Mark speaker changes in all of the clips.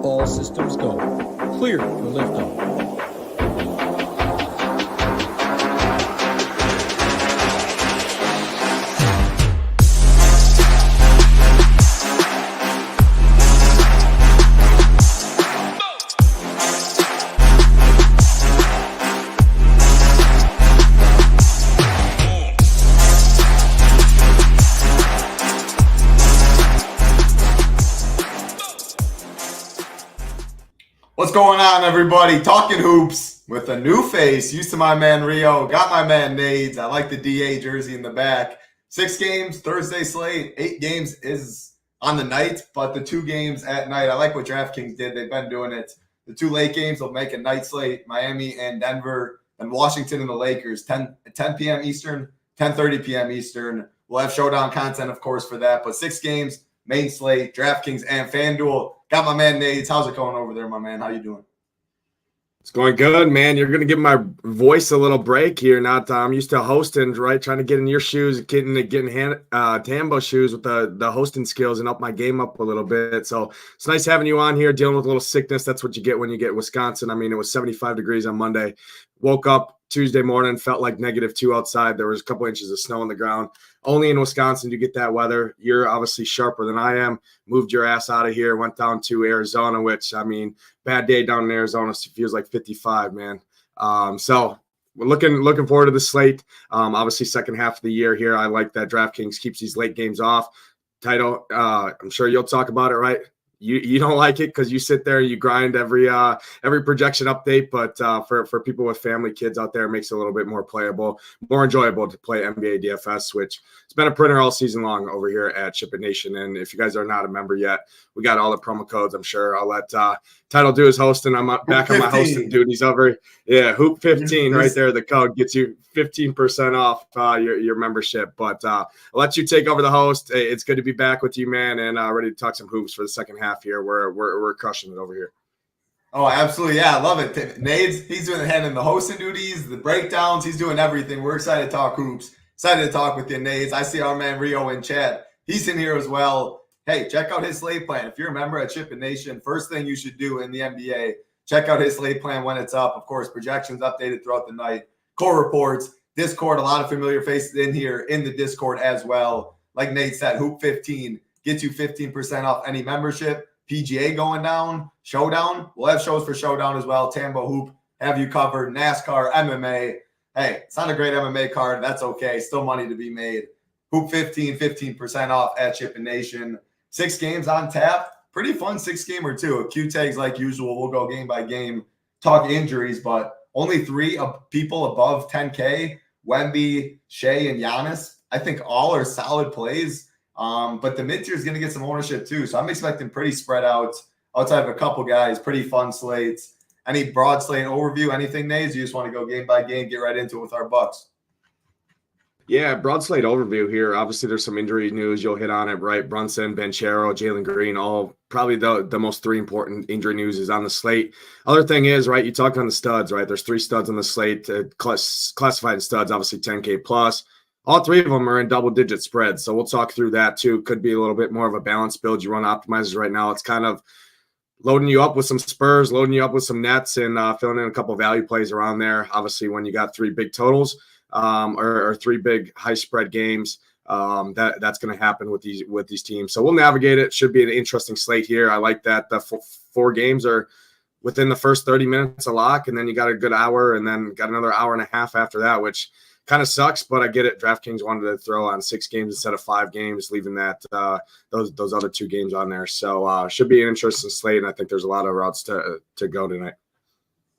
Speaker 1: All systems go. Clear for liftoff.
Speaker 2: What's going on, everybody? Talking hoops with a new face. Used to my man Rio, got my man Nades. I like the DA jersey in the back. 6 games, Thursday slate. 8 games is on the night, but the 2 games at night. I like what DraftKings did. They've been doing it. The 2 late games will make a night slate. Miami and Denver, and Washington and the Lakers. 10 p.m. Eastern, 10:30 p.m. Eastern. We'll have showdown content, of course, for that. But 6 games, main slate, DraftKings and FanDuel. Got my man Nades. How's it going over there, my man? How you doing?
Speaker 3: It's going good, man. You're going to give my voice a little break here. I'm used to hosting, right? Trying to get in your shoes, getting Tambo shoes with the hosting skills and up my game up a little bit. So it's nice having you on here, dealing with a little sickness. That's what you get when you get Wisconsin. I mean, it was 75 degrees on Monday. Woke up Tuesday morning, felt like -2 outside. There was a couple inches of snow on the ground. Only in Wisconsin do you get that weather. You're obviously sharper than I am. Moved your ass out of here, went down to Arizona, which, I mean, bad day down in Arizona. Feels like 55, man. So we're looking forward to the slate. Obviously, second half of the year here. I like that DraftKings keeps these late games off. Title, I'm sure you'll talk about it, right? You don't like it because you sit there and you grind every projection update, but for people with family, kids out there, it makes it a little bit more playable, more enjoyable to play NBA DFS, which it's been a printer all season long over here at SHIPIT Nation. And if you guys are not a member yet, we got all the promo codes. I'm sure I'll let Title do his hosting. I'm back on my hosting duties over. Yeah, Hoop 15 right there. The code gets you 15% off your membership. But I'll let you take over the host. It's good to be back with you, man, and ready to talk some hoops for the second half here. We're crushing it over here.
Speaker 2: Oh, absolutely. Yeah, I love it. Nades, he's doing the hosting duties, the breakdowns. He's doing everything. We're excited to talk hoops. Excited to talk with you, Nades. I see our man Rio in chat. He's in here as well. Hey, check out his slate plan. If you're a member at SHIPIT Nation, first thing you should do in the NBA, check out his slate plan when it's up. Of course, projections updated throughout the night. Core reports, Discord, a lot of familiar faces in here in the Discord as well. Like Nate said, Hoop 15 gets you 15% off any membership. PGA going down, Showdown. We'll have shows for Showdown as well. Tambo Hoop, have you covered. NASCAR, MMA. Hey, it's not a great MMA card. That's okay. Still money to be made. Hoop 15, 15% off at SHIPIT Nation. 6 games on tap. Pretty fun 6-gamer too. Q tags like usual. We'll go game by game, talk injuries, but only 3 people above 10K. Wemby, Shea, and Giannis. I think all are solid plays. But the mid-tier is going to get some ownership too. So I'm expecting pretty spread out outside of a couple guys. Pretty fun slates. Any broad slate overview, anything, Nades? You just want to go game by game, get right into it with our Bucks?
Speaker 3: Yeah, broad slate overview here. Obviously, there's some injury news. You'll hit on it, right? Brunson, Banchero, Jalen Green, all probably the most 3 important injury news is on the slate. Other thing is, right, you talked on the studs, right? There's 3 studs on the slate, classified studs, obviously 10K plus. All 3 of them are in double-digit spreads, so we'll talk through that too. Could be a little bit more of a balanced build. You run optimizers right now. It's kind of loading you up with some Spurs, loading you up with some Nets, and filling in a couple value plays around there. Obviously, when you got 3 big totals, or 3 big high spread games, that's going to happen with these teams. So we'll navigate it. Should be an interesting slate here. I like that the 4 games are within the first 30 minutes a lock, and then you got a good hour, and then got another hour and a half after that, which kind of sucks, but I get it. DraftKings wanted to throw on 6 games instead of 5 games, leaving that those other 2 games on there. So should be an interesting slate, and I think there's a lot of routes to go tonight.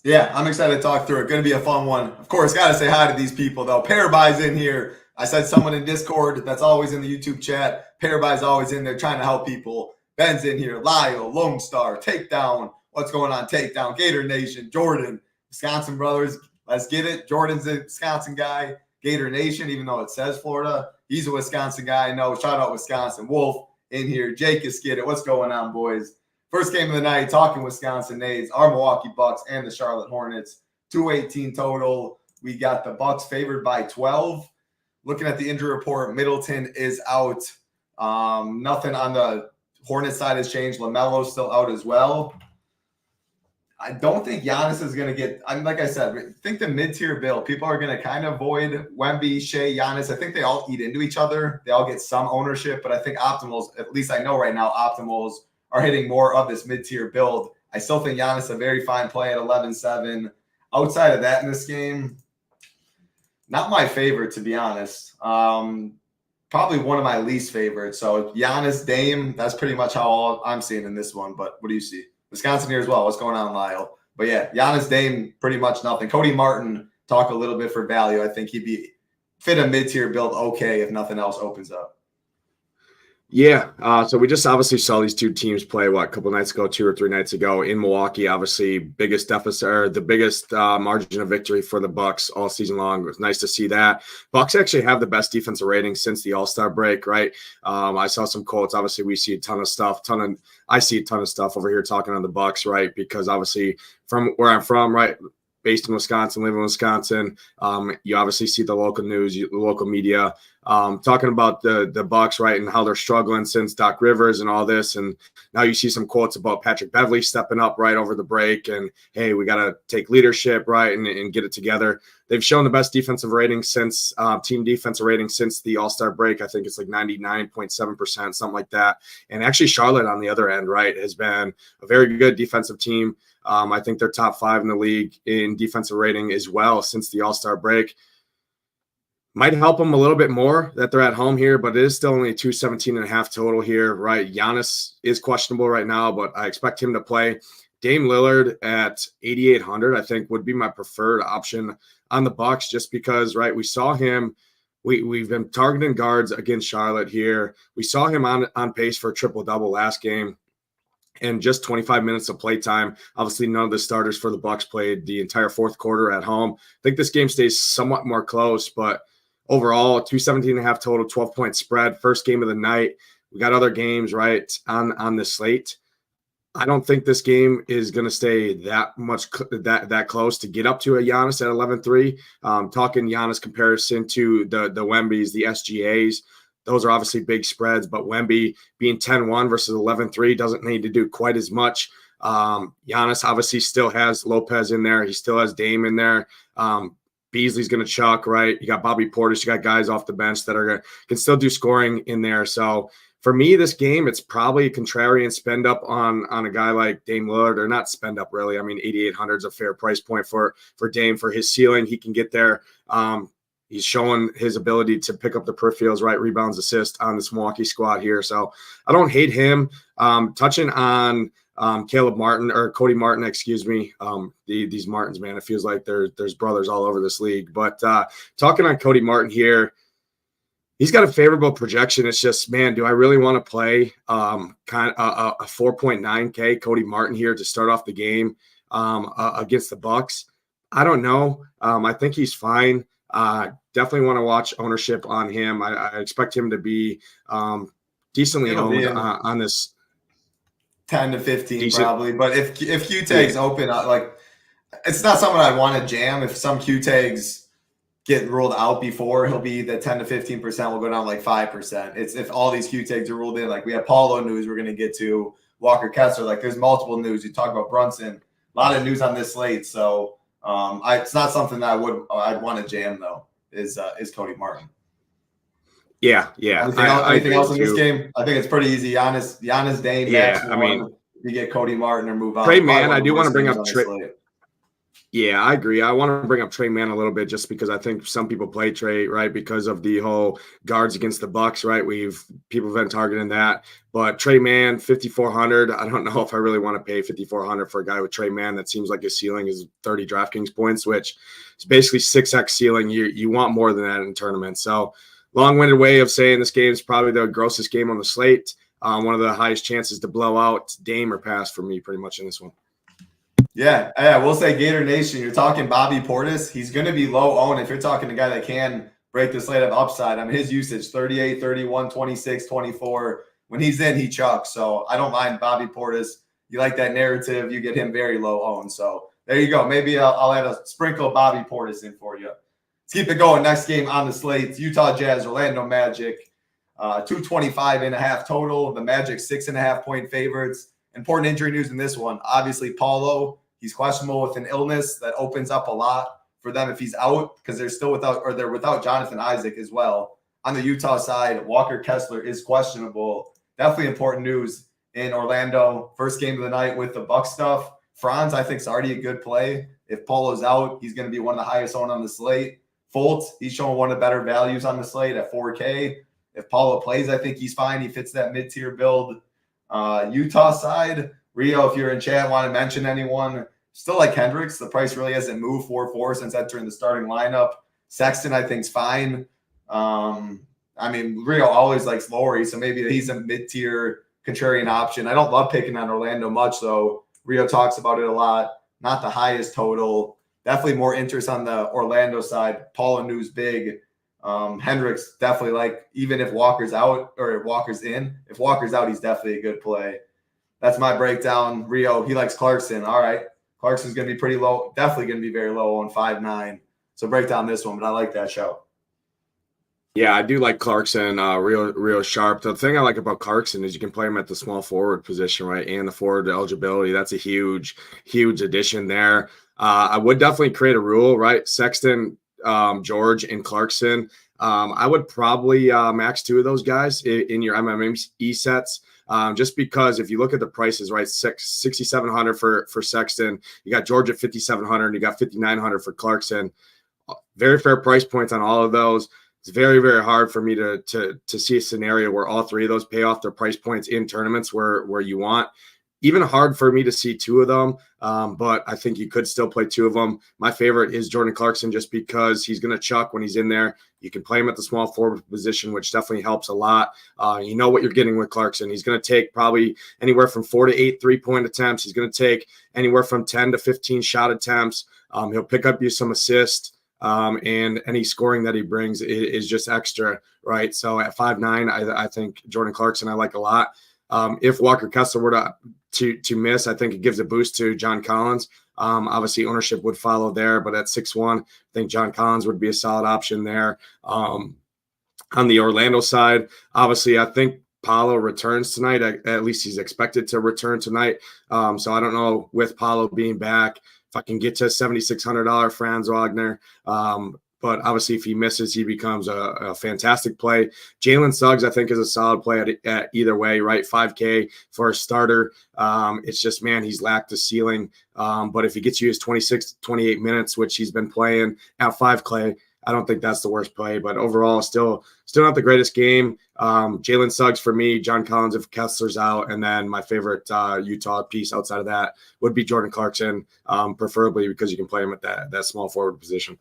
Speaker 2: Yeah, I'm excited to talk through it. Going to be a fun one. Of course, got to say hi to these people, though. Parabai's in here. I said someone in Discord that's always in the YouTube chat. Parabai's always in there trying to help people. Ben's in here. Lyle, Lone Star, Takedown. What's going on? Takedown, Gator Nation, Jordan, Wisconsin brothers. Let's get it. Jordan's a Wisconsin guy. Gator Nation, even though it says Florida, he's a Wisconsin guy. No, shout out Wisconsin. Wolf in here. Jake is get it. What's going on, boys? First game of the night, talking Wisconsin Nades, our Milwaukee Bucks and the Charlotte Hornets. 218 total. We got the Bucks favored by 12. Looking at the injury report, Middleton is out. Nothing on the Hornets side has changed. LaMelo's still out as well. I don't think Giannis is going to get. Like I said, I think the mid-tier build, people are going to kind of avoid Wemby, Shea, Giannis. I think they all eat into each other. They all get some ownership, but I think optimals, at least I know right now, optimals are hitting more of this mid-tier build. I still think Giannis a very fine play at 11-7. Outside of that in this game, not my favorite, to be honest. Probably one of my least favorites. So Giannis, Dame, that's pretty much how all I'm seeing in this one. But what do you see? Wisconsin here as well. What's going on, Lyle? But yeah, Giannis, Dame, pretty much nothing. Cody Martin, talk a little bit for value. I think he'd be fit a mid-tier build okay if nothing else opens up.
Speaker 3: Yeah, so we just obviously saw these two teams play, a couple nights ago, 2 or 3 nights ago in Milwaukee. Obviously, biggest deficit or the biggest margin of victory for the Bucks all season long. It was nice to see that. Bucks actually have the best defensive rating since the All-Star break, right? I saw some quotes. Obviously, we see a ton of stuff. I see a ton of stuff over here talking on the Bucks, right? Because obviously, from where I'm from, right, based in Wisconsin, live in Wisconsin, you obviously see the local news, the local media. Talking about the Bucks, right, and how they're struggling since Doc Rivers and all this, and now you see some quotes about Patrick Beverley stepping up right over the break, and hey, we got to take leadership, right, and get it together. They've shown the best defensive rating since team defensive rating since the All-Star break. I think it's like 99.7%, something like that. And actually, Charlotte on the other end, right, has been a very good defensive team. I think they're top 5 in the league in defensive rating as well since the All-Star break. Might help them a little bit more that they're at home here, but it is still only 217.5 total here, right? Giannis is questionable right now, but I expect him to play. Dame Lillard at 8,800, I think, would be my preferred option on the Bucks, just because, right, we saw him. We've been targeting guards against Charlotte here. We saw him on pace for a triple-double last game. And just 25 minutes of play time. Obviously, none of the starters for the Bucks played the entire fourth quarter at home. I think this game stays somewhat more close, but overall, 217.5 total, 12-point spread, first game of the night. We got other games, right, on the slate. I don't think this game is going to stay that much that close to get up to a Giannis at 11-3. Talking Giannis comparison to the Wembys, the SGAs. Those are obviously big spreads, but Wemby being 10-1 versus 11-3 doesn't need to do quite as much. Giannis obviously still has Lopez in there. He still has Dame in there. Beasley's going to chuck, right? You got Bobby Portis. You got guys off the bench that can still do scoring in there. So for me, this game, it's probably a contrarian spend up on a guy like Dame Lillard, or not spend up really. I mean, 8,800 is a fair price point for Dame for his ceiling. He can get there. He's showing his ability to pick up the peripherals, right? Rebounds, assist on this Milwaukee squad here. So I don't hate him. Touching on Caleb Martin or Cody Martin, excuse me. These Martins, man, it feels like there's brothers all over this league. But talking on Cody Martin here, he's got a favorable projection. It's just, man, do I really want to play kind of a 4.9K Cody Martin here to start off the game against the Bucks? I don't know. I think he's fine. Definitely want to watch ownership on him. I expect him to be decently owned on this
Speaker 2: 10 to 15 decent. Probably. But if Q tags open, like, it's not someone I want to jam. If some Q tags get ruled out before, he'll be the 10 to 15% will go down like 5%. It's if all these Q tags are ruled in, like we have Paulo news we're going to get to, Walker Kessler, like there's multiple news. You talk about Brunson, a lot of news on this slate. So it's not something that I'd want to jam though, is Cody Martin.
Speaker 3: Yeah.
Speaker 2: Anything else in this game? I think it's pretty easy. Giannis, Dame.
Speaker 3: Yeah, I mean,
Speaker 2: you get Cody Martin or move on.
Speaker 3: Trey Mann, I do want to bring up Trey. Yeah, I agree. I want to bring up Trey Mann a little bit just because I think some people play Trey, right, because of the whole guards against the Bucks, right? People have been targeting that. But Trey Mann, 5,400. I don't know if I really want to pay 5,400 for a guy with Trey Mann. That seems like his ceiling is 30 DraftKings points, which is basically 6x ceiling. You want more than that in tournaments. So long-winded way of saying this game is probably the grossest game on the slate. One of the highest chances to blow out Dame or pass for me pretty much in this one.
Speaker 2: Yeah, we'll say Gator Nation. You're talking Bobby Portis. He's going to be low owned. If you're talking a guy that can break the slate of upside, I mean, his usage, 38, 31, 26, 24. When he's in, he chucks. So I don't mind Bobby Portis. You like that narrative, you get him very low owned. So there you go. Maybe I'll add a sprinkle of Bobby Portis in for you. Let's keep it going. Next game on the slate, Utah Jazz, Orlando Magic. 225.5 total. The Magic 6.5 point favorites. Important injury news in this one. Obviously, Paulo. He's questionable with an illness that opens up a lot for them if he's out, because they're without Jonathan Isaac as well. On the Utah side, Walker Kessler is questionable. Definitely important news in Orlando. First game of the night with the Buck stuff. Franz, I think, is already a good play. If Polo's out, he's going to be one of the highest owned on the slate. Fultz, he's showing one of the better values on the slate at 4K. If Paulo plays, I think he's fine. He fits that mid-tier build. Utah side, Rio, if you're in chat, want to mention anyone? Still like Hendricks. The price really hasn't moved 4-4 since entering the starting lineup. Sexton, I think, is fine. I mean, Rio always likes Lowry, so maybe he's a mid-tier contrarian option. I don't love picking on Orlando much, though. Rio talks about it a lot. Not the highest total. Definitely more interest on the Orlando side. Paul and News big. Hendricks definitely, like, even if Walker's out or if Walker's in, if Walker's out, he's definitely a good play. That's my breakdown. Rio, he likes Clarkson. All right. Clarkson's going to be pretty low. Definitely going to be very low on 5'9". So break down this one, but I like that show.
Speaker 3: Yeah, I do like Clarkson, real sharp. The thing I like about Clarkson is you can play him at the small forward position, right? And the forward eligibility. That's a huge addition there. I would definitely create a rule, right? Sexton, George, and Clarkson. I would probably max two of those guys in your MME sets. Just because if you look at the prices, right, 6,700 for Sexton, you got George at 5,700, and you got 5,900 for Clarkson. Very fair price points on all of those. It's very, very hard for me to see a scenario where all three of those pay off their price points in tournaments where you want. Even hard for me to see two of them, but I think you could still play two of them. My favorite is Jordan Clarkson just because he's going to chuck when he's in there. You can play him at the small forward position, which definitely helps a lot. You know what you're getting with Clarkson. He's going to take probably anywhere from 4 to 8 3-point attempts. He's going to take anywhere from 10 to 15 shot attempts. He'll pick up you some assists. And any scoring that he brings is just extra, right? So at 5'9", I think Jordan Clarkson I like a lot. If Walker Kessler were to miss, I think it gives a boost to John Collins. Obviously, ownership would follow there, but at 6'1", I think John Collins would be a solid option there. On the Orlando side, obviously, I think Paolo returns tonight. At least he's expected to return tonight. So I don't know with Paolo being back if I can get to $7,600 Franz Wagner. But obviously, if he misses, he becomes a fantastic play. Jalen Suggs, I think, is a solid play at either way, right? 5K for a starter. It's just, man, he's lacked the ceiling. But if he gets you his 26, 28 minutes, which he's been playing at 5K, I don't think that's the worst play. But overall, still not the greatest game. Jalen Suggs for me, John Collins if Kessler's out, and then my favorite Utah piece outside of that would be Jordan Clarkson, preferably because you can play him at that small forward position.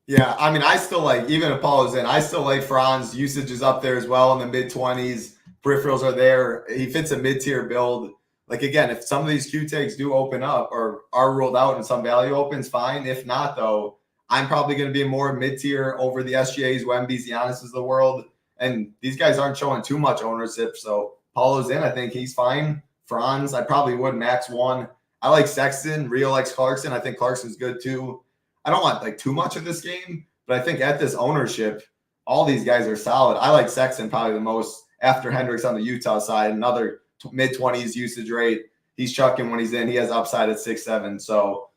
Speaker 2: Yeah, I mean, I still like, even if Paul is in, I still like Franz. Usage is up there as well in the mid-20s. Peripherals are there. He fits a mid-tier build. Like, again, if some of these Q tags do open up or are ruled out and some value opens, fine. If not, though, I'm probably going to be more mid-tier over the SGAs, Wemby's, Giannis of the world. And these guys aren't showing too much ownership. So Paulo's in. I think he's fine. Franz, I probably would max one. I like Sexton. Rio likes Clarkson. I think Clarkson's good, too. I don't want like too much of this game, but I think at this ownership, all these guys are solid. I like Sexton probably the most after Hendricks on the Utah side. Another mid-20s usage rate. He's chucking when he's in. He has upside at 6'7". So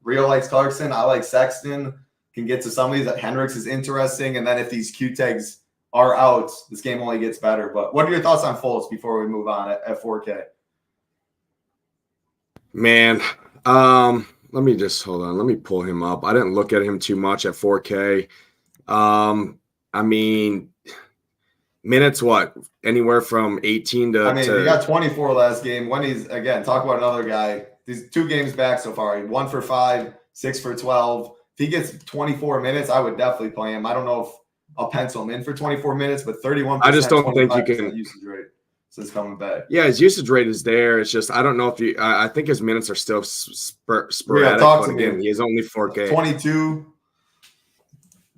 Speaker 2: Rio likes Clarkson. I like Sexton. Can get to some of these. Hendricks is interesting. And then if these Q tags are out, this game only gets better. But what are your thoughts on Fultz before we move on at 4K?
Speaker 3: Man, let me just hold on. Let me pull him up. I didn't look at him too much at 4K. I mean, minutes, what? Anywhere from 18 to.
Speaker 2: I mean, he got 24 last game. When he's, again, talk about another guy. These 2 games back so far. 1 for 5, 6 for 12. If he gets 24 minutes, I would definitely play him. I don't know if I'll pencil him in for 24 mints, but 31%.
Speaker 3: I just don't think you can.
Speaker 2: Usage rate. Since coming back.
Speaker 3: Yeah, his usage rate is there. It's just I don't know if you. I think his minutes are still sporadic.
Speaker 2: Rio,
Speaker 3: but again, he is only 4K.
Speaker 2: 22.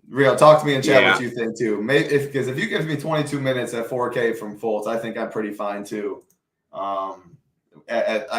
Speaker 2: Rio, talk to me in chat what you think too. Maybe because if you give me 22 minutes at 4K from Fultz, I think I'm pretty fine too. I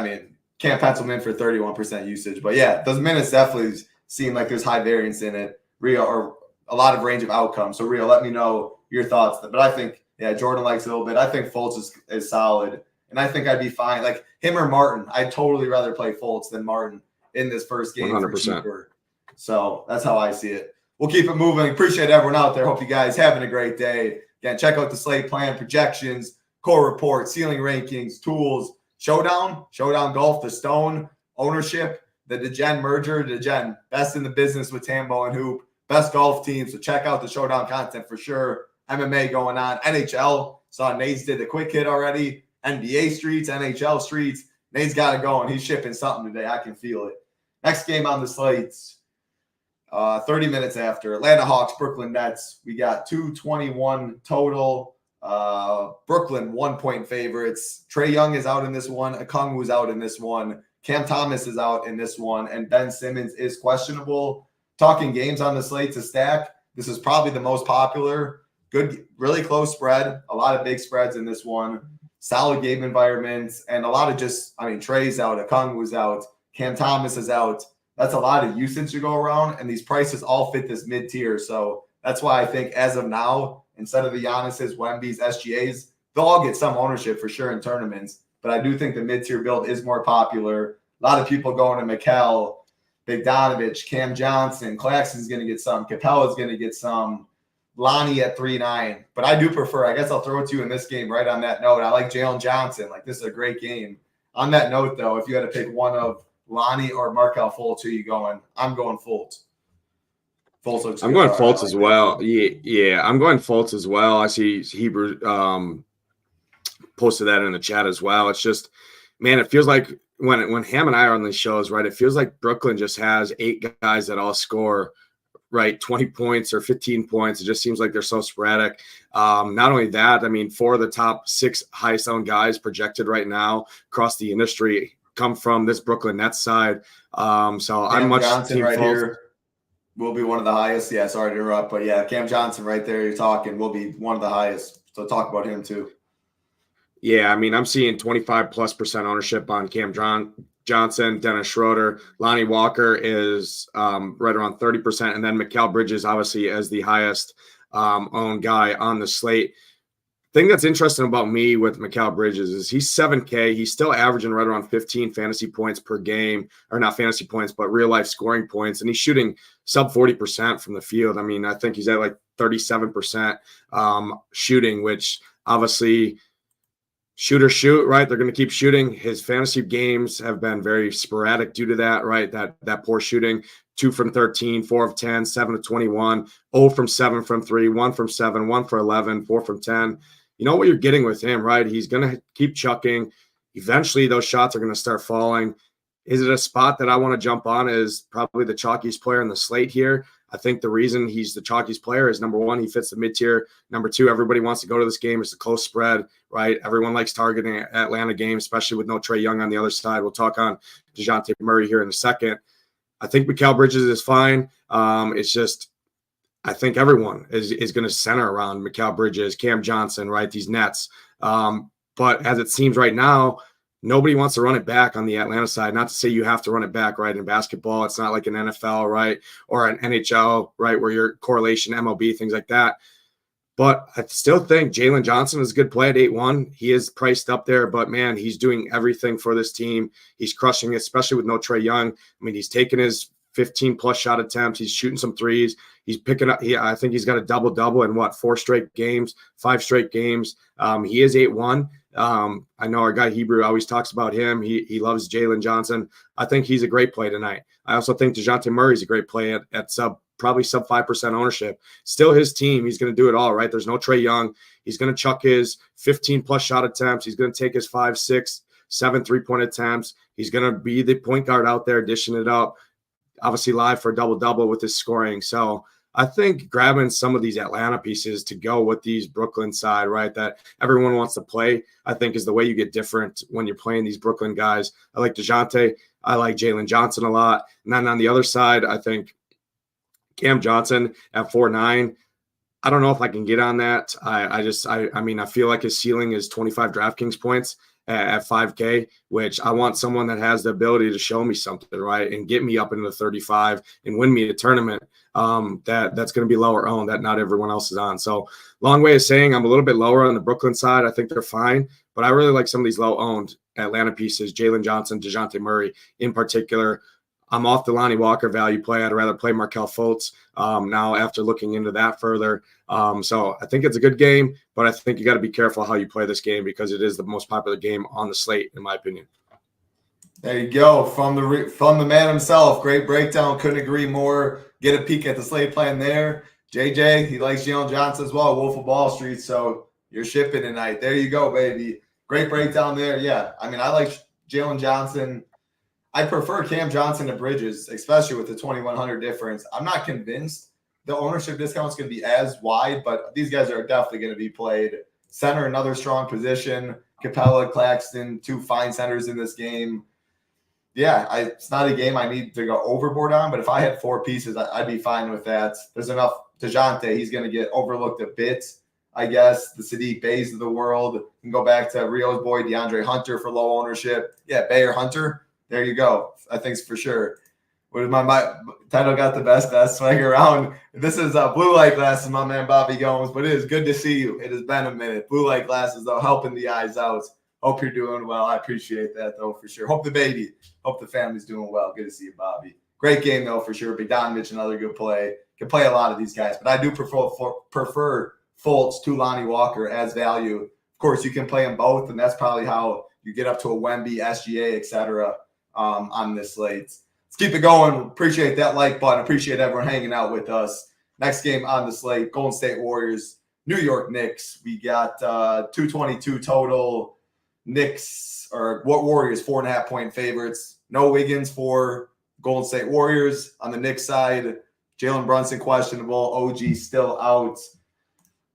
Speaker 2: mean, can't pencil him in for 31% usage, but yeah, those minutes definitely seem like there's high variance in it. Rio, or a lot of range of outcomes. So Rio, let me know your thoughts. But I think. Yeah, Jordan likes it a little bit. I think Fultz is solid. and I think I'd be fine. Like him or Martin, I'd totally rather play Fultz than Martin in this first game
Speaker 3: 100%.
Speaker 2: for cheaper. So that's how I see it. We'll keep it moving. Appreciate everyone out there. Hope you guys having a great day. Again, check out the slate plan, projections, core report, ceiling rankings, tools, showdown golf, the Stone ownership, the DeGen merger, DeGen best in the business with Tambo and Hoop, best golf team. So check out the showdown content for sure. MMA going on, NHL. Saw Nades did the quick hit already. NBA streets, NHL streets. Nate's got it going. He's shipping something today. I can feel it. Next game on the slates. 30 minutes after Atlanta Hawks, Brooklyn Nets. We got 221 total. Brooklyn 1-point favorites. Trae Young is out in this one. Okongwu's out in this one. Cam Thomas is out in this one. And Ben Simmons is questionable. Talking games on the slate to stack. This is probably the most popular. Good, really close spread. A lot of big spreads in this one. Solid game environments. And a lot of Trae's out. Okongwu's out. Cam Thomas is out. That's a lot of usage to go around, and these prices all fit this mid-tier. So that's why I think as of now, instead of the Giannis's, Wemby's, SGA's, they'll all get some ownership for sure in tournaments. But I do think the mid-tier build is more popular. A lot of people going to Mikal, Bogdanovich, Cam Johnson, Claxton's going to get some, Capella's going to get some, Lonnie at 3-9. But I do prefer, I guess I'll throw it to you in this game right on that note. I like Jalen Johnson. Like, this is a great game. On that note, though, if you had to pick one of Lonnie or Markelle Fultz, who are you going? I'm going Fultz.
Speaker 3: I'm going Fultz as well. Yeah, I'm going Fultz as well. I see Hebrew posted that in the chat as well. It's just, man, it feels like when Ham and I are on these shows, right, it feels like Brooklyn just has 8 guys that all score, right, 20 points or 15 points. It just seems like they're so sporadic. Not only that, I mean, 4 of the top 6 highest owned guys projected right now across the industry come from this Brooklyn Nets side. So I'm much
Speaker 2: Johnson
Speaker 3: team
Speaker 2: right
Speaker 3: Fultz.
Speaker 2: Here will be one of the highest. Yeah, sorry to interrupt, but yeah, Cam Johnson right there you're talking will be one of the highest. So talk about him too.
Speaker 3: Yeah, I mean, I'm seeing 25+% ownership on Cam Johnson, Dennis Schroeder. Lonnie Walker is right around 30%, and then Mikal Bridges obviously as the highest owned guy on the slate. Thing that's interesting about me with Mikal Bridges is he's 7K. He's still averaging right around 15 fantasy points per game, or not fantasy points, but real life scoring points. And he's shooting sub 40% from the field. I mean, I think he's at like 37% shooting, which obviously shoot, right? They're going to keep shooting. His fantasy games have been very sporadic due to that, right? That poor shooting. 2 from 13, 4 of 10, 7 of 21, 0 from 7 from 3, 1 from 7, 1 for 11, 4 from 10. You know what you're getting with him, right? He's going to keep chucking. Eventually, those shots are going to start falling. Is it a spot that I want to jump on as probably the chalkiest player in the slate here? I think the reason he's the chalkiest player is, number one, he fits the mid-tier. Number two, everybody wants to go to this game. It's a close spread, right? Everyone likes targeting Atlanta games, especially with no Trae Young on the other side. We'll talk on DeJounte Murray here in a second. I think Mikal Bridges is fine. It's just I think everyone is going to center around Mikal Bridges, Cam Johnson, right? These Nets. But as it seems right now, nobody wants to run it back on the Atlanta side. Not to say you have to run it back, right? In basketball, it's not like an NFL, right? Or an NHL, right? Where your correlation, MLB, things like that. But I still think Jalen Johnson is a good play at 8-1. He is priced up there, but man, he's doing everything for this team. He's crushing it, especially with no Trae Young. I mean, he's taking his 15+ shot attempts. He's shooting some threes. He's picking up. I think he's got a double-double in 4 straight games, 5 straight games. He is 8-1. I know our guy Hebrew always talks about him. He loves Jalen Johnson. I think he's a great play tonight. I also think DeJounte Murray is a great play at probably sub 5% ownership. Still his team. He's going to do it all, right? There's no Trae Young. He's going to chuck his 15+ shot attempts. He's going to take his 5, 6, 7 3-point attempts. He's going to be the point guard out there dishing it up, obviously live for a double-double with his scoring. So I think grabbing some of these Atlanta pieces to go with these Brooklyn side, right, that everyone wants to play, I think is the way you get different when you're playing these Brooklyn guys. I like DeJounte. I like Jalen Johnson a lot. And then on the other side, I think Cam Johnson at 4-9, I don't know if I can get on that. I mean, I feel like his ceiling is 25 DraftKings points at 5K, which I want someone that has the ability to show me something, right, and get me up into the 35 and win me a tournament that's going to be lower owned that not everyone else is on. So long way of saying I'm a little bit lower on the Brooklyn side. I think they're fine, but I really like some of these low owned Atlanta pieces, Jalen Johnson, DeJounte Murray in particular. I'm off the Lonnie Walker value play. I'd rather play Markelle Fultz now after looking into that further. So I think it's a good game, but I think you got to be careful how you play this game because it is the most popular game on the slate, in my opinion.
Speaker 2: There you go. From the man himself. Great breakdown. Couldn't agree more. Get a peek at the slate plan there. JJ, he likes Jalen Johnson as well, Wolf of Wall Street. So you're shipping tonight. There you go, baby. Great breakdown there. Yeah, I mean, I like Jalen Johnson. I prefer Cam Johnson to Bridges, especially with the 2,100 difference. I'm not convinced the ownership discount is going to be as wide, but these guys are definitely going to be played. Center, another strong position. Capella, Claxton, two fine centers in this game. Yeah, it's not a game I need to go overboard on, but if I had four pieces, I'd be fine with that. There's enough. DeJounte, he's going to get overlooked a bit, I guess. The Sadiq Bays of the world. You can go back to Rio's boy, DeAndre Hunter for low ownership. Yeah, Bayer Hunter. There you go. I think for sure. With my title got the best swag around. This is blue light glasses, my man Bobby Gomes, but it is good to see you. It has been a minute. Blue light glasses, though, helping the eyes out. Hope you're doing well. I appreciate that, though, for sure. Hope the family's doing well. Good to see you, Bobby. Great game, though, for sure. Bogdanovich, another good play. Can play a lot of these guys, but I do prefer Fultz to Lonnie Walker as value. Of course, you can play them both, and that's probably how you get up to a Wemby, SGA, etc. On this slate. Let's keep it going. Appreciate that like button. Appreciate everyone hanging out with us. Next game on the slate, Golden State Warriors, New York Knicks. We got 222 total. Knicks or what Warriors 4.5-point favorites. No Wiggins for Golden State Warriors. On the Knicks side, Jalen Brunson questionable. OG still out.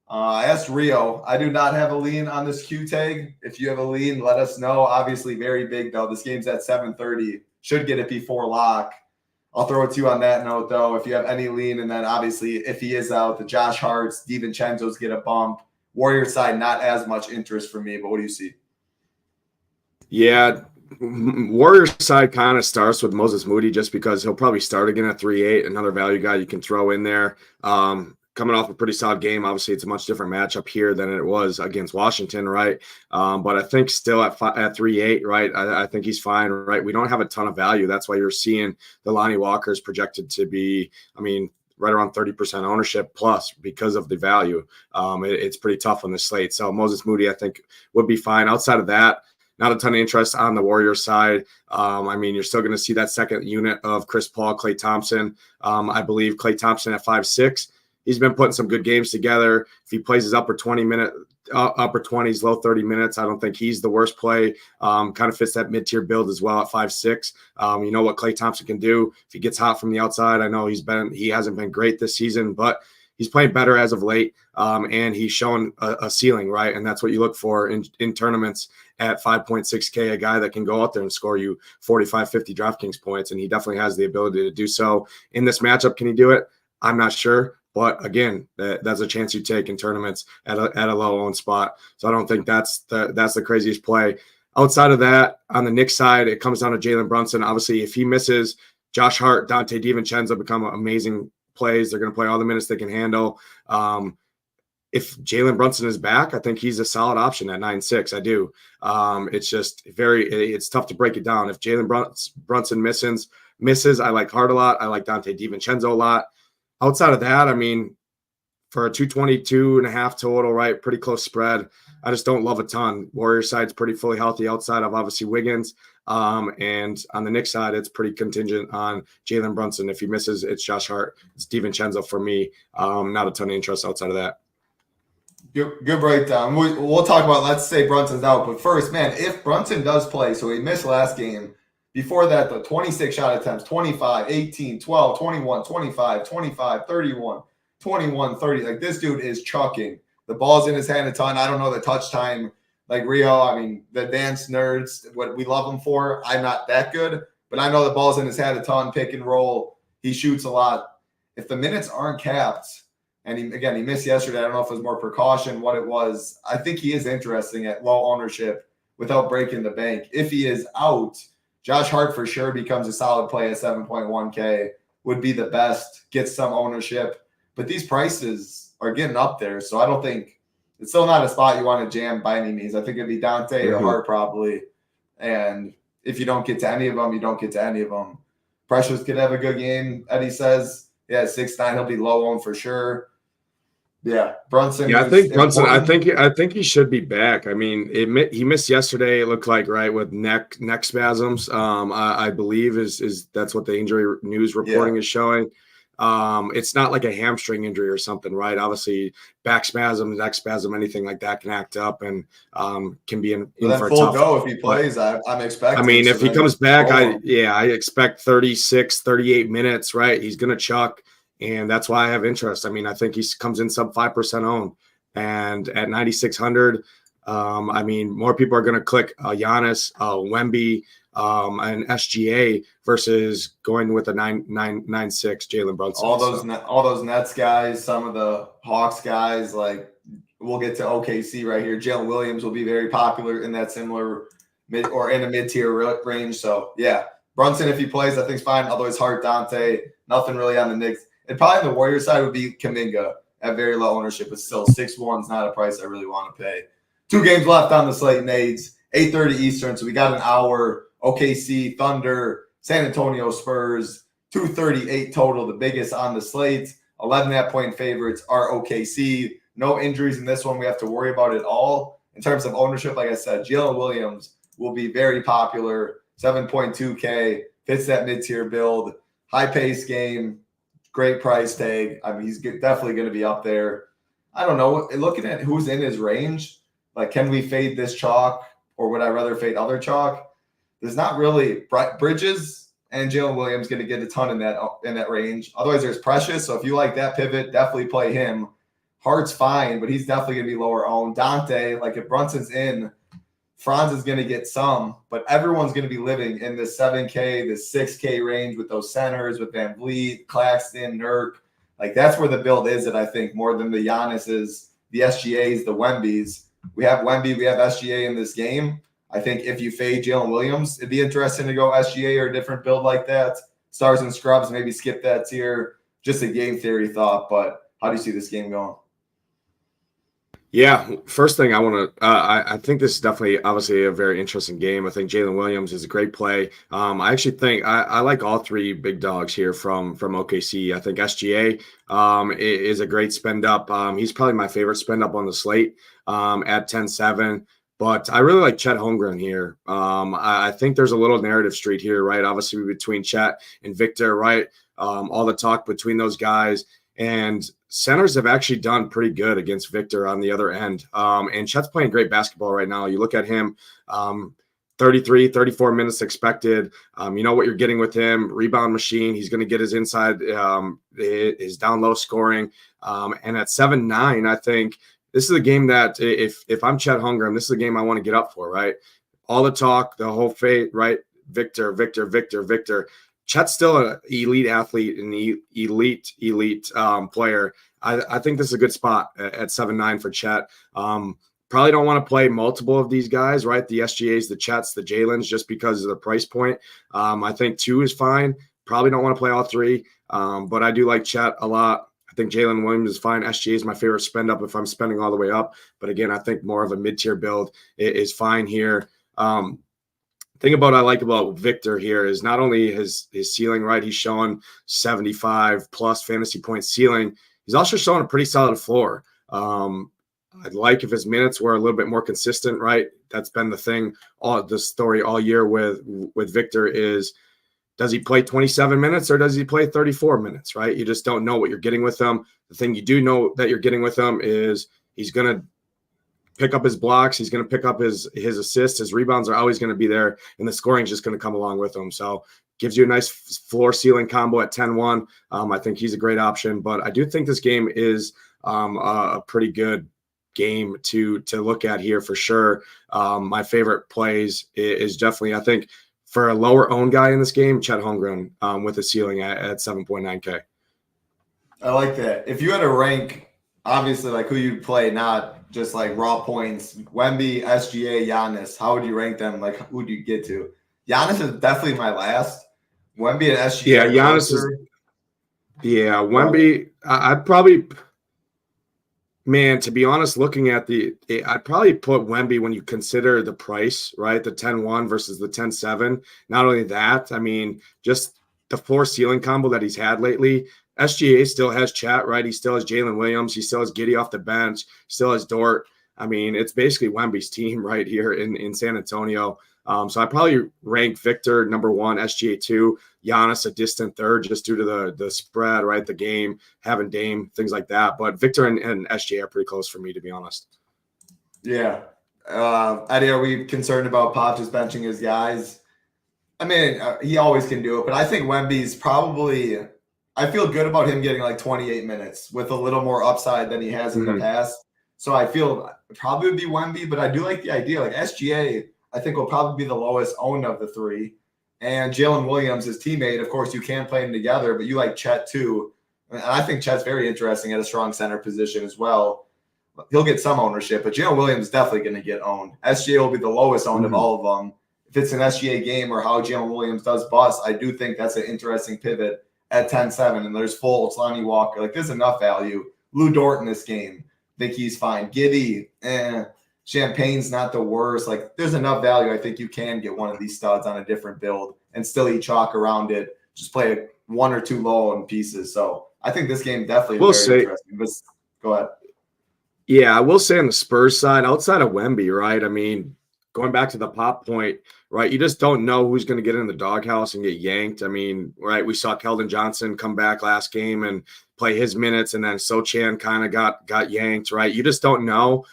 Speaker 2: I asked Rio. I do not have a lean on this Q tag. If you have a lean, let us know. Obviously, very big, though. This game's at 7:30. Should get it before lock. I'll throw it to you on that note, though, if you have any lean. And then, obviously, if he is out, the Josh Harts, DiVincenzo's get a bump. Warrior side, not as much interest for me, but what do you see?
Speaker 3: Yeah, Warrior side kind of starts with Moses Moody just because he'll probably start again at 3.8, another value guy you can throw in there. Coming off a pretty solid game. Obviously, it's a much different matchup here than it was against Washington, right? But I think still at 3.8, right? I think he's fine, right? We don't have a ton of value. That's why you're seeing the Lonnie Walker's projected to be, I mean, right around 30% ownership plus because of the value. It's pretty tough on the slate. So Moses Moody, I think, would be fine. Outside of that, not a ton of interest on the Warriors side. I mean, you're still going to see that second unit of Chris Paul, Klay Thompson. I believe Klay Thompson at 5'6". He's been putting some good games together. If he plays his upper 20s, low 30 minutes, I don't think he's the worst play. Kind of fits that mid-tier build as well at 5'6". You know what Klay Thompson can do if he gets hot from the outside. I know he hasn't been great this season, but he's playing better as of late, and he's shown a ceiling, right? And that's what you look for in tournaments at 5.6K, a guy that can go out there and score you 45, 50 DraftKings points, and he definitely has the ability to do so. In this matchup, can he do it? I'm not sure. But again, that's a chance you take in tournaments at a low-owned spot. So I don't think that's the craziest play. Outside of that, on the Knicks side, it comes down to Jalen Brunson. Obviously, if he misses, Josh Hart, Dante DiVincenzo become amazing plays. They're going to play all the minutes they can handle. If Jalen Brunson is back, I think he's a solid option at 9.6. I do. It's just it's tough to break it down. If Jalen Brunson misses, I like Hart a lot. I like Dante DiVincenzo a lot. Outside of that, I mean, for a 222.5 total, right, pretty close spread, I just don't love a ton. Warrior side's pretty fully healthy outside of obviously Wiggins. And on the Knicks side, it's pretty contingent on Jalen Brunson. If he misses, it's Josh Hart. It's DiVincenzo for me. Not a ton of interest outside of that.
Speaker 2: Good breakdown. We'll talk about, let's say Brunson's out. But first, man, if Brunson does play, so he missed last game. Before that, the 26 shot attempts, 25, 18, 12, 21, 25, 25, 31, 21, 30. Like, this dude is chucking. The ball's in his hand a ton. I don't know the touch time like Rio. I mean, the advanced nerds, what we love him for. I'm not that good, but I know the ball's in his hand a ton, pick and roll. He shoots a lot. If the minutes aren't capped, And he missed yesterday. I don't know if it was more precaution, what it was. I think he is interesting at low ownership without breaking the bank. If he is out, Josh Hart for sure becomes a solid play at 7.1K, would be the best, get some ownership. But these prices are getting up there. So I don't think it's still not a spot you want to jam by any means. I think it'd be Dante or Hart probably. And if you don't get to any of them, you don't get to any of them. Precious could have a good game, Eddie says. Yeah, 6'9", he'll be low owned for sure. Yeah, Brunson.
Speaker 3: Yeah, I think Brunson. I think he should be back. I mean, he missed yesterday. It looked like, right, with neck spasms. I believe is that's what the injury news reporting is showing. It's not like a hamstring injury or something, right? Obviously, back spasm, neck spasm, anything like that can act up and can be in for a
Speaker 2: full
Speaker 3: tough
Speaker 2: go if he plays. I'm expecting.
Speaker 3: I mean, if he comes back, I expect 36, 38 minutes, right? He's gonna chuck. And that's why I have interest. I mean, I think he comes in sub 5% owned. And at 9,600, I mean, more people are going to click Giannis, Wemby, and SGA versus going with a 9.96 Jalen Brunson.
Speaker 2: All those Nets guys, some of the Hawks guys, like we'll get to OKC right here. Jalen Williams will be very popular in that similar in a mid-tier range. So, yeah, Brunson, if he plays, I think is fine. Otherwise, Hart, Dante, nothing really on the Knicks. And probably on the Warriors side would be Kuminga at very low ownership, but still 6-1 is not a price I really want to pay. 2 games left on the slate, Nades. 8:30 Eastern, so we got an hour. OKC, Thunder, San Antonio Spurs, 238 total, the biggest on the slate. 11.5-point favorites are OKC. No injuries in this one we have to worry about at all. In terms of ownership, like I said, Jalen Williams will be very popular. 7.2K, fits that mid-tier build. High-paced game. Great price tag. I mean, he's definitely going to be up there. I don't know. Looking at who's in his range, like, can we fade this chalk or would I rather fade other chalk? There's not really. Bridges and Jalen Williams going to get a ton in that range. Otherwise, there's Precious. So if you like that pivot, definitely play him. Hart's fine, but he's definitely going to be lower owned. Dante, like if Brunson's in, Franz is going to get some, but everyone's going to be living in this 7K, this 6K range with those centers, with Van Vliet, Claxton, Nurk. Like that's where the build is, I think, more than the Giannis's, the SGAs, the Wembys. We have Wemby, we have SGA in this game. I think if you fade Jalen Williams, it'd be interesting to go SGA or a different build like that. Stars and scrubs, maybe skip that tier. Just a game theory thought, but how do you see this game going?
Speaker 3: Yeah, first thing I want to I think this is definitely obviously a very interesting game. I think Jalen Williams is a great play. I actually think I like all 3 big dogs here from OKC. I think SGA is a great spend up. He's probably my favorite spend up on the slate at 10-7. But I really like Chet Holmgren here. I think there's a little narrative street here, right? Obviously between Chet and Victor, right? All the talk between those guys. And centers have actually done pretty good against Victor on the other end. And Chet's playing great basketball right now. You look at him, 33, 34 minutes expected. You know what you're getting with him. Rebound machine. He's going to get his inside, his down low scoring. And at 7-9, I think this is a game that if I'm Chet Holmgren, this is a game I want to get up for, right? All the talk, the whole fate, right? Victor. Chet's still an elite athlete and elite player. I think this is a good spot at 7-9 for Chet. Probably don't want to play multiple of these guys, right? The SGAs, the Chets, the Jalens, just because of the price point. I think 2 is fine. Probably don't want to play all 3, but I do like Chet a lot. I think Jalen Williams is fine. SGA is my favorite spend up if I'm spending all the way up. But again, I think more of a mid-tier build is fine here. Thing I like about Victor here is not only his ceiling, right? He's showing 75 plus fantasy point ceiling. He's also showing a pretty solid floor. I'd like if his minutes were a little bit more consistent, right? That's been the thing, the story all year with Victor is, does he play 27 minutes or does he play 34 minutes, right? You just don't know what you're getting with him. The thing you do know that you're getting with him is he's going to pick up his blocks. He's going to pick up his assists. His rebounds are always going to be there, and the scoring is just going to come along with him. So gives you a nice floor ceiling combo at 10-1. I think he's a great option, but I do think this game is a pretty good game to look at here for sure. My favorite plays is definitely, I think, for a lower owned guy in this game, Chet Holmgren with a ceiling at 7.9K.
Speaker 2: I like that. If you had to rank, obviously, like who you play, not just like raw points, Wemby, SGA, Giannis, how would you rank them? Like, who would you get to? Giannis is definitely my last. Wemby and SGA
Speaker 3: Yeah,
Speaker 2: are
Speaker 3: Giannis
Speaker 2: closer.
Speaker 3: is. Yeah, Wemby. I'd probably. Man, to be honest, looking at I'd probably put Wemby when you consider the price, right? The 10-1 versus the 10-7. Not only that, I mean, just the floor ceiling combo that he's had lately. SGA still has Chat, right? He still has Jalen Williams. He still has Giddey off the bench. Still has Dort. I mean, it's basically Wemby's team right here in San Antonio. So I probably rank Victor number 1, SGA 2, Giannis a distant third, just due to the spread, right? The game, having Dame, things like that. But Victor and SGA are pretty close for me, to be honest.
Speaker 2: Yeah. Eddie, are we concerned about Pop just benching his guys? I mean, he always can do it, but I think Wemby's probably. I feel good about him getting like 28 minutes with a little more upside than he has in the past. So I feel it probably would be Wemby, but I do like the idea. Like SGA, I think will probably be the lowest owned of the three. And Jalen Williams, his teammate, of course, you can play them together, but you like Chet too. And I think Chet's very interesting at a strong center position as well. He'll get some ownership, but Jalen Williams is definitely going to get owned. SGA will be the lowest owned of all of them. If it's an SGA game or how Jalen Williams does bust, I do think that's an interesting pivot at 10-7. And there's Fultz, Lonnie Walker. Like, there's enough value. Lou Dort in this game. Think he's fine. Giddey, Champagne's not the worst. Like, there's enough value. I think you can get one of these studs on a different build and still eat chalk around it. Just play 1 or 2 low in pieces. So I think this game definitely is very interesting. But go ahead.
Speaker 3: Yeah, I will say on the Spurs side, outside of Wemby, right? I mean, going back to the Pop point, right? You just don't know who's going to get in the doghouse and get yanked. I mean, right? We saw Keldon Johnson come back last game and play his minutes, and then Sochan kind of got yanked, right? You just don't know.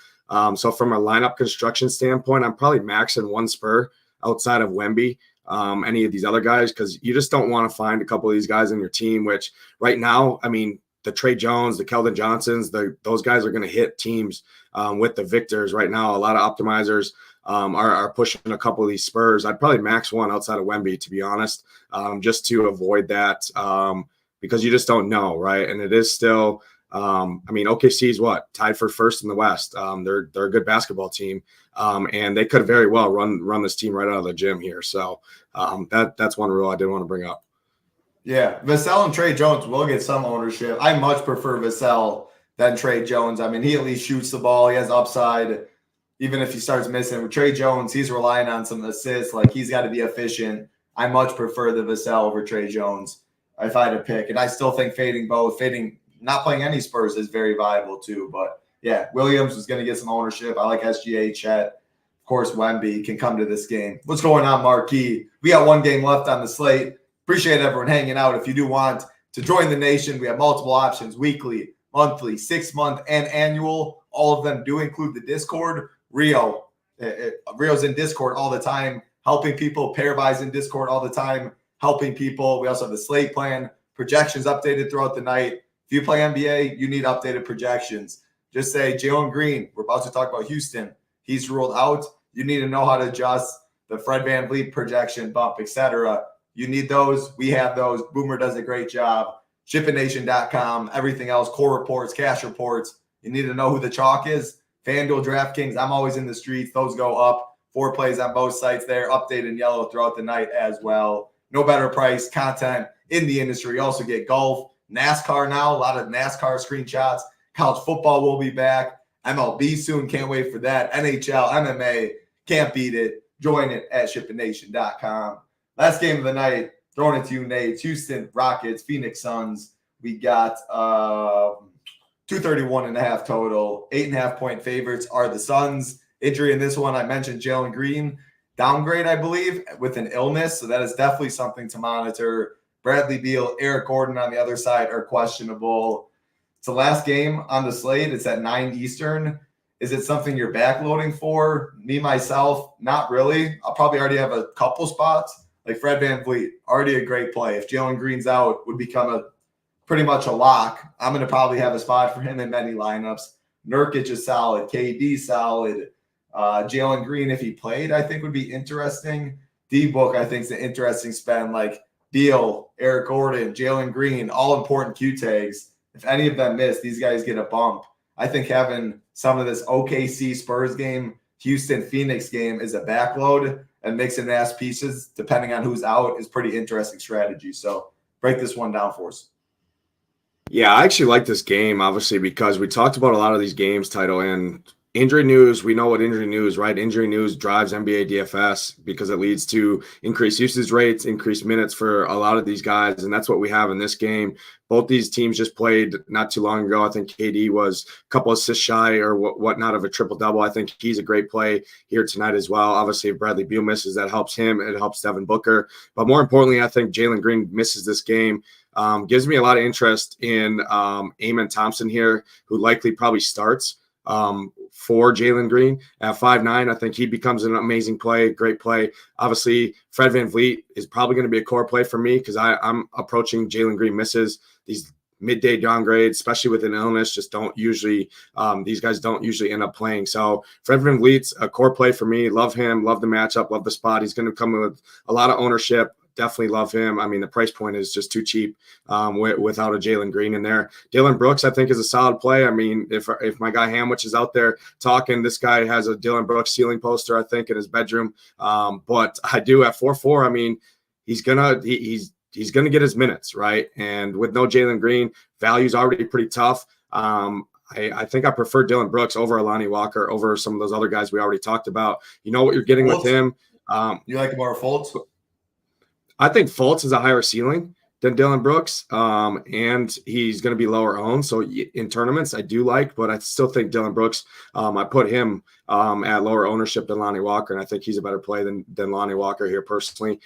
Speaker 3: So from a lineup construction standpoint, I'm probably maxing 1 Spur outside of Wemby, any of these other guys, because you just don't want to find a couple of these guys in your team, which right now, I mean, the Trey Jones, the Keldon Johnsons, those guys are going to hit teams with the Victors right now. A lot of optimizers are pushing a couple of these Spurs. I'd probably max 1 outside of Wemby, to be honest, just to avoid that, because you just don't know, right? And it is still, I mean, OKC is tied for first in the West. They're a good basketball team, and they could very well run this team right out of the gym here. So that's one rule I did want to bring up.
Speaker 2: Yeah, Vassell and Trey Jones will get some ownership. I much prefer Vassell than Trey Jones. I mean, he at least shoots the ball. He has upside. Even if he starts missing. With Trey Jones, he's relying on some assists. Like, he's got to be efficient. I much prefer the Vassell over Trey Jones if I had to pick. And I still think fading not playing any Spurs is very viable too. But, yeah, Williams is going to get some ownership. I like SGA, Chet. Of course, Wemby can come to this game. What's going on, Marquis? We got 1 game left on the slate. Appreciate everyone hanging out. If you do want to join the nation, we have multiple options: weekly, monthly, 6-month, and annual. All of them do include the Discord. Rio's in Discord all the time, helping people. Pair buys in Discord all the time, helping people. We also have the slate plan, projections updated throughout the night. If you play NBA, you need updated projections. Just say Jalen Green. We're about to talk about Houston. He's ruled out. You need to know how to adjust the Fred VanVleet projection bump, etc. You need those. We have those. Boomer does a great job. ShipItNation.com. Everything else, core reports, cash reports. You need to know who the chalk is. FanDuel, DraftKings. I'm always in the streets. Those go up. 4 plays on both sites there. Updated in yellow throughout the night as well. No better price content in the industry. You also get golf, NASCAR now. A lot of NASCAR screenshots. College football will be back. MLB soon. Can't wait for that. NHL, MMA. Can't beat it. Join it at ShipItNation.com. Last game of the night, throwing it to you, Nate. Houston Rockets, Phoenix Suns. We got 231.5 total. 8.5-point favorites are the Suns. Injury in this one, I mentioned Jalen Green. Downgrade, I believe, with an illness. So that is definitely something to monitor. Bradley Beal, Eric Gordon on the other side are questionable. It's the last game on the slate. It's at 9 Eastern. Is it something you're backloading for? Me, myself, not really. I'll probably already have a couple spots. Like Fred VanVleet, already a great play. If Jalen Green's out, would become pretty much a lock. I'm going to probably have a spot for him in many lineups. Nurkic is solid. KD solid. Jalen Green, if he played, I think would be interesting. D-Book, I think, is an interesting spend. Like Beal, Eric Gordon, Jalen Green, all important Q tags. If any of them miss, these guys get a bump. I think having some of this OKC Spurs game, Houston Phoenix game is a backload, and mixing ass pieces, depending on who's out, is pretty interesting strategy. So break this one down for us.
Speaker 3: Yeah, I actually like this game, obviously, because we talked about a lot of these games, Title, and injury news. We know what injury news, right? Injury news drives NBA DFS because it leads to increased usage rates, increased minutes for a lot of these guys, and that's what we have in this game. Both these teams just played not too long ago. I think KD was a couple assists shy or whatnot of a triple-double. I think he's a great play here tonight as well. Obviously, if Bradley Beal misses, that helps him. It helps Devin Booker. But more importantly, I think Jalen Green misses this game. Gives me a lot of interest in Amen Thompson here, who likely probably starts for Jalen Green at 5'9". I think he becomes an amazing play, great play. Obviously, Fred VanVleet is probably going to be a core play for me because I'm approaching Jalen Green misses. These midday downgrades, especially with an illness, just don't usually these guys don't usually end up playing. So Fred VanVleet's a core play for me. Love him, love the matchup, love the spot. He's going to come with a lot of ownership. Definitely love him. I mean, the price point is just too cheap without a Jalen Green in there. Dylan Brooks, I think, is a solid play. I mean, if my guy Hamwich is out there talking, this guy has a Dylan Brooks ceiling poster, I think, in his bedroom. But I do at 4-4. I mean, he's gonna get his minutes, right? And with no Jalen Green, value's already pretty tough. I think I prefer Dylan Brooks over Alani Walker, over some of those other guys we already talked about. You know what you're getting with him.
Speaker 2: You like him over Fultz?
Speaker 3: I think Fultz is a higher ceiling than Dylan Brooks, and he's going to be lower owned. So in tournaments, I do like, but I still think Dylan Brooks, I put him at lower ownership than Lonnie Walker, and I think he's a better play than Lonnie Walker here personally.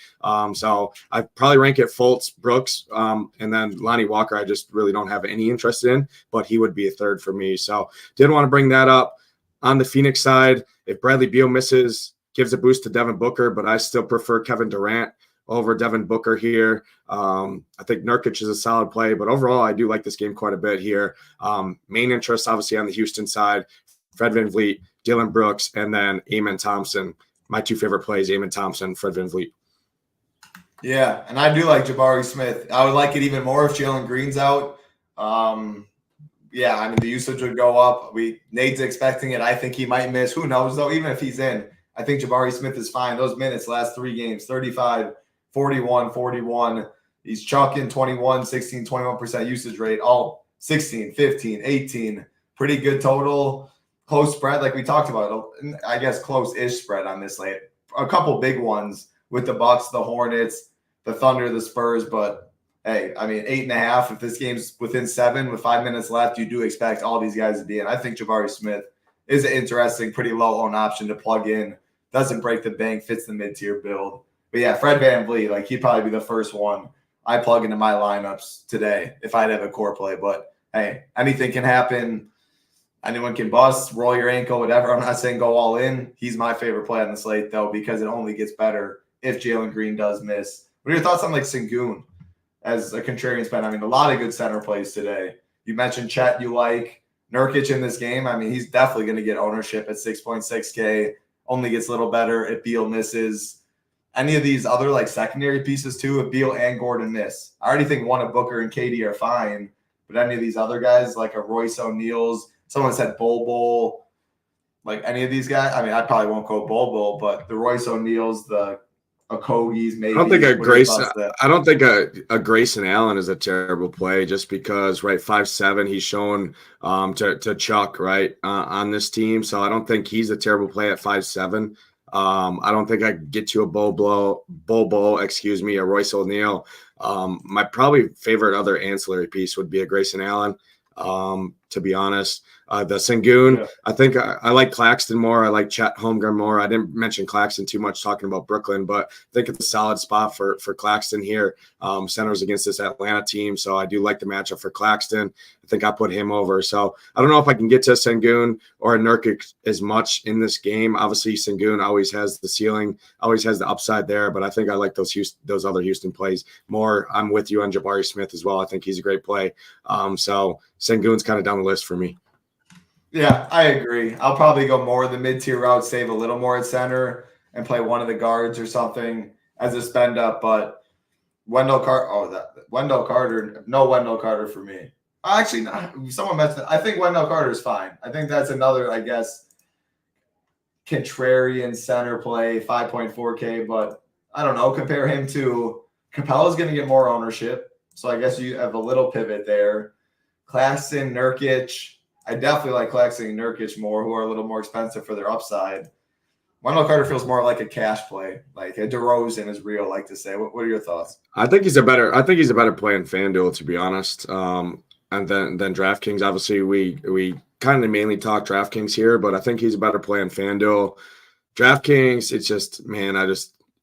Speaker 3: So I probably rank it Fultz, Brooks, and then Lonnie Walker I just really don't have any interest in, but he would be a third for me. So did want to bring that up. On the Phoenix side, if Bradley Beal misses, gives a boost to Devin Booker, but I still prefer Kevin Durant over Devin Booker here. I think Nurkic is a solid play, but overall, I do like this game quite a bit here. Main interest, obviously, on the Houston side, Fred VanVleet, Dylan Brooks, and then Amen Thompson. My two favorite plays, Amen Thompson, Fred VanVleet.
Speaker 2: Yeah, and I do like Jabari Smith. I would like it even more if Jalen Green's out. Yeah, I mean, the usage would go up. Nate's expecting it. I think he might miss. Who knows, though? Even if he's in, I think Jabari Smith is fine. Those minutes, last 3 games, 35, 41, 41. He's chucking 21, 16, 21% usage rate, all 16, 15, 18. Pretty good total. Close spread, like we talked about. I guess close-ish spread on this slate. A couple big ones with the Bucks, the Hornets, the Thunder, the Spurs. But, hey, I mean, 8.5. If this game's within 7 with 5 minutes left, you do expect all these guys to be in. I think Jabari Smith is an interesting, pretty low-owned option to plug in. Doesn't break the bank, fits the mid-tier build. But yeah, Fred VanVleet, like he'd probably be the first one I plug into my lineups today if I'd have a core play. But hey, anything can happen. Anyone can bust, roll your ankle, whatever. I'm not saying go all in. He's my favorite play on the slate, though, because it only gets better if Jalen Green does miss. What are your thoughts on like Sengun as a contrarian spend? I mean, a lot of good center plays today. You mentioned Chet you like. Nurkic in this game. I mean, he's definitely going to get ownership at 6.6K. Only gets a little better if Beal misses. Any of these other like secondary pieces too, if Beal and Gordon miss. I already think one of Booker and KD are fine, but any of these other guys like a Royce O'Neal's, someone said Bol, like any of these guys. I mean, I probably won't go Bol, but the Royce O'Neal's, the Okogis, maybe.
Speaker 3: I don't think a Grayson Allen is a terrible play just because, right, 5'7", he's shown to chuck, right, on this team. So I don't think he's a terrible play at 5'7". I don't think I could get you a Bobo, a Royce O'Neal. My probably favorite other ancillary piece would be a Grayson Allen, to be honest. The Sengun, yeah. I think I like Claxton more. I like Chet Holmgren more. I didn't mention Claxton too much talking about Brooklyn, but I think it's a solid spot for Claxton here. Centers against this Atlanta team, so I do like the matchup for Claxton. I think I put him over. So I don't know if I can get to Sengun or Nurkic as much in this game. Obviously, Sengun always has the ceiling, always has the upside there, but I think I like those other Houston plays more. I'm with you on Jabari Smith as well. I think he's a great play. So Sengun's kind of down the list for me.
Speaker 2: Yeah, I agree. I'll probably go more the mid-tier route, save a little more at center, and play one of the guards or something as a spend up. But Wendell Carter, no Wendell Carter for me. Actually, someone mentioned it. I think Wendell Carter is fine. I think that's another, I guess, contrarian center play, 5.4K. But I don't know. Compare him to Capella's going to get more ownership. So I guess you have a little pivot there. Claxton, Nurkic. I definitely like Claxton and Nurkic more, who are a little more expensive for their upside. Wendell Carter feels more like a cash play, like a DeRozan is real, like to say. What are your thoughts?
Speaker 3: I think he's a better play in FanDuel, to be honest. And then DraftKings. Obviously, we kind of mainly talk DraftKings here, but I think he's a better play in FanDuel. DraftKings, it's just, man,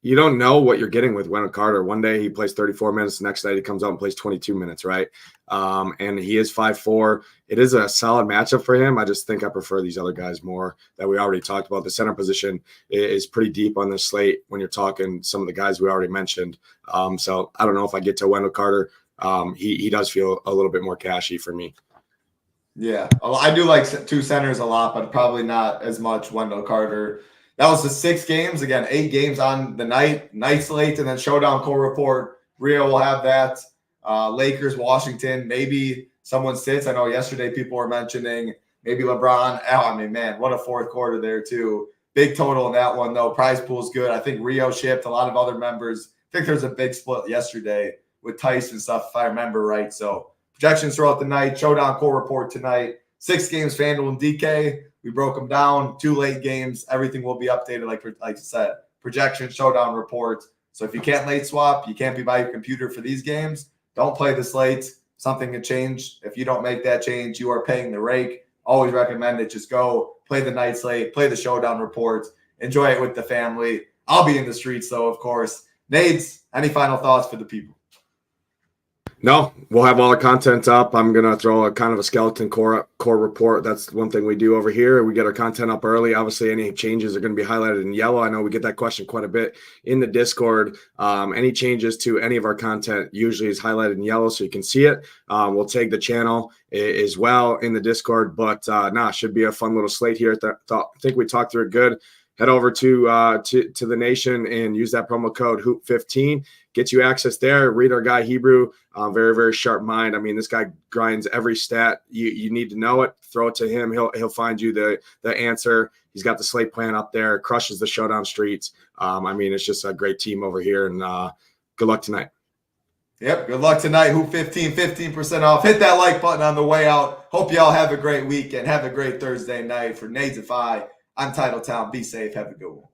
Speaker 3: you don't know what you're getting with Wendell Carter. One day he plays 34 minutes. The next night he comes out and plays 22 minutes, right? And he is 5'4". It is a solid matchup for him. I just think I prefer these other guys more that we already talked about. The center position is pretty deep on this slate when you're talking some of the guys we already mentioned. So I don't know if I get to Wendell Carter. He does feel a little bit more cashy for me.
Speaker 2: Yeah, I do like two centers a lot, but probably not as much Wendell Carter. That was the 6 games. Again, 8 games on the night slate, and then Showdown Core Report. Rio will have that. Lakers, Washington. Maybe someone sits. I know yesterday people were mentioning maybe LeBron. I mean, man, what a fourth quarter there too. Big total in that one, though. Prize pool's good. I think Rio shipped a lot of other members. I think there's a big split yesterday with Tyson stuff, if I remember right. So projections throughout the night. Showdown Core Report tonight. 6 games, FanDuel and DK. We broke them down. 2 late games. Everything will be updated, like I said. Projection, Showdown Report. So if you can't late swap, you can't be by your computer for these games, don't play the slates. Something can change. If you don't make that change, you are paying the rake. Always recommend it. Just go play the night slate, play the Showdown Report, enjoy it with the family. I'll be in the streets, though, of course. Nades, any final thoughts for the people?
Speaker 3: No, we'll have all the content up. I'm going to throw a kind of a skeleton core report. That's one thing we do over here. We get our content up early. Obviously, any changes are going to be highlighted in yellow. I know we get that question quite a bit in the Discord. Any changes to any of our content usually is highlighted in yellow so you can see it. We'll tag the channel as well in the Discord. But, should be a fun little slate here. I think we talked through it good. Head over to the nation and use that promo code HOOP15. Get you access there. Read our guy Hebrew. Very, very sharp mind. I mean, this guy grinds every stat. You need to know it. Throw it to him. He'll find you the answer. He's got the slate plan up there. Crushes the showdown streets. I mean, it's just a great team over here. And good luck tonight.
Speaker 2: Yep, good luck tonight. Hoop15, 15% off. Hit that like button on the way out. Hope y'all have a great weekend. Have a great Thursday night. For Nadesify, I'm Titletown. Be safe. Have a good one.